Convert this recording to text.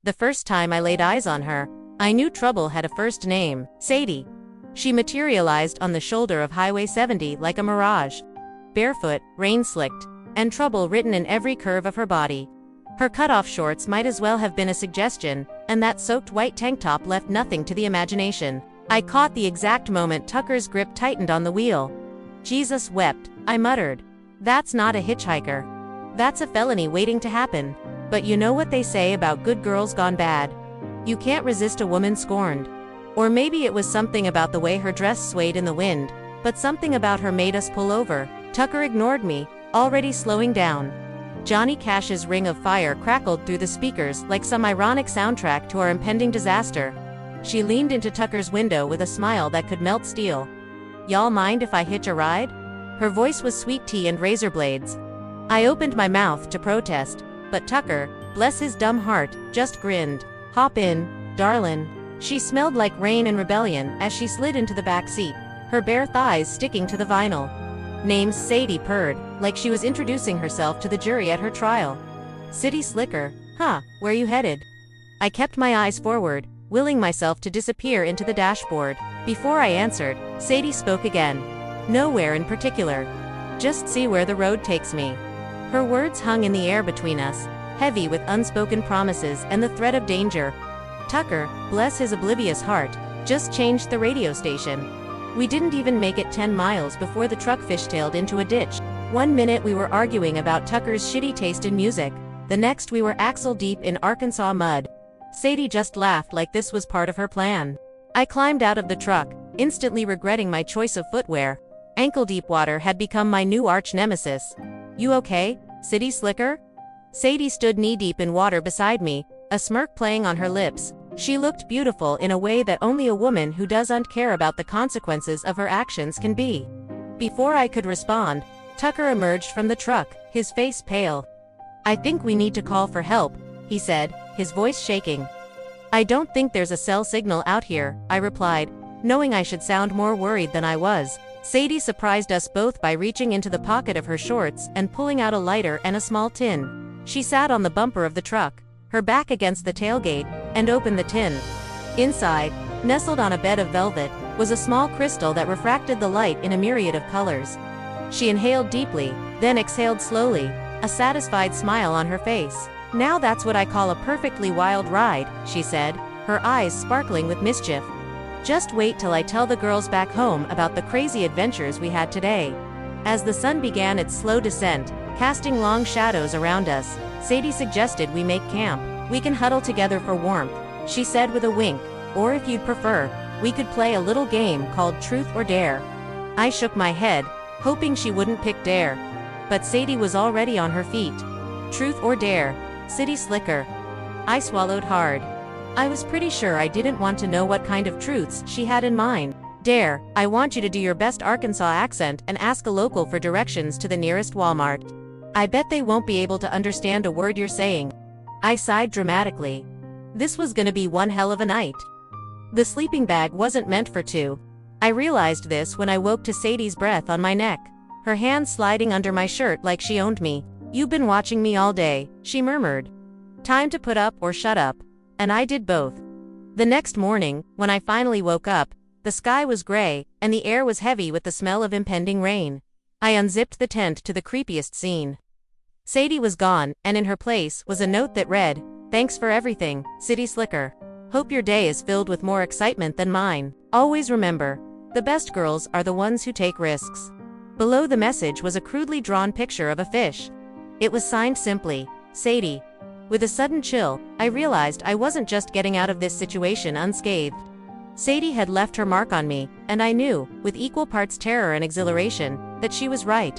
The first time I laid eyes on her, I knew trouble had a first name, Sadie. She materialized on the shoulder of Highway 70 like a mirage. Barefoot, rain-slicked, and trouble written in every curve of her body. Her cutoff shorts might as well have been a suggestion, and that soaked white tank top left nothing to the imagination. I caught the exact moment Tucker's grip tightened on the wheel. Jesus wept, I muttered. That's not a hitchhiker. That's a felony waiting to happen. But you know what they say about good girls gone bad. You can't resist a woman scorned. Or maybe it was something about the way her dress swayed in the wind, but something about her made us pull over. Tucker ignored me, already slowing down. Johnny Cash's Ring of Fire crackled through the speakers like some ironic soundtrack to our impending disaster. She leaned into Tucker's window with a smile that could melt steel. Y'all mind if I hitch a ride? Her voice was sweet tea and razor blades. I opened my mouth to protest, but Tucker, bless his dumb heart, just grinned. Hop in, darlin'. She smelled like rain and rebellion as she slid into the back seat, her bare thighs sticking to the vinyl. Name's Sadie purred, like she was introducing herself to the jury at her trial. City slicker, huh, where you headed? I kept my eyes forward, willing myself to disappear into the dashboard. Before I answered, Sadie spoke again. Nowhere in particular. Just see where the road takes me. Her words hung in the air between us, heavy with unspoken promises and the threat of danger. Tucker, bless his oblivious heart, just changed the radio station. We didn't even make it 10 miles before the truck fishtailed into a ditch. 1 minute we were arguing about Tucker's shitty taste in music, the next we were axle deep in Arkansas mud. Sadie just laughed like this was part of her plan. I climbed out of the truck, instantly regretting my choice of footwear. Ankle-deep water had become my new arch nemesis. You okay, city slicker? Sadie stood knee-deep in water beside me, a smirk playing on her lips. She looked beautiful in a way that only a woman who doesn't care about the consequences of her actions can be. Before I could respond, Tucker emerged from the truck, his face pale. I think we need to call for help, he said, his voice shaking. I don't think there's a cell signal out here, I replied, knowing I should sound more worried than I was. Sadie surprised us both by reaching into the pocket of her shorts and pulling out a lighter and a small tin. She sat on the bumper of the truck, her back against the tailgate, and opened the tin. Inside, nestled on a bed of velvet, was a small crystal that refracted the light in a myriad of colors. She inhaled deeply, then exhaled slowly, a satisfied smile on her face. Now that's what I call a perfectly wild ride, she said, her eyes sparkling with mischief. Just wait till I tell the girls back home about the crazy adventures we had today. As the sun began its slow descent, casting long shadows around us, Sadie suggested we make camp. We can huddle together for warmth, she said with a wink, or if you'd prefer, we could play a little game called Truth or Dare. I shook my head, hoping she wouldn't pick Dare. But Sadie was already on her feet. Truth or Dare, city slicker. I swallowed hard. I was pretty sure I didn't want to know what kind of truths she had in mind. Dare, I want you to do your best Arkansas accent and ask a local for directions to the nearest Walmart. I bet they won't be able to understand a word you're saying. I sighed dramatically. This was gonna be one hell of a night. The sleeping bag wasn't meant for two. I realized this when I woke to Sadie's breath on my neck, her hand sliding under my shirt like she owned me. You've been watching me all day, she murmured. Time to put up or shut up. And I did both. The next morning, when I finally woke up, the sky was gray, and the air was heavy with the smell of impending rain. I unzipped the tent to the creepiest scene. Sadie was gone, and in her place was a note that read, "Thanks for everything, city slicker. Hope your day is filled with more excitement than mine. Always remember, the best girls are the ones who take risks." Below the message was a crudely drawn picture of a fish. It was signed simply, Sadie. With a sudden chill, I realized I wasn't just getting out of this situation unscathed. Sadie had left her mark on me, and I knew, with equal parts terror and exhilaration, that she was right.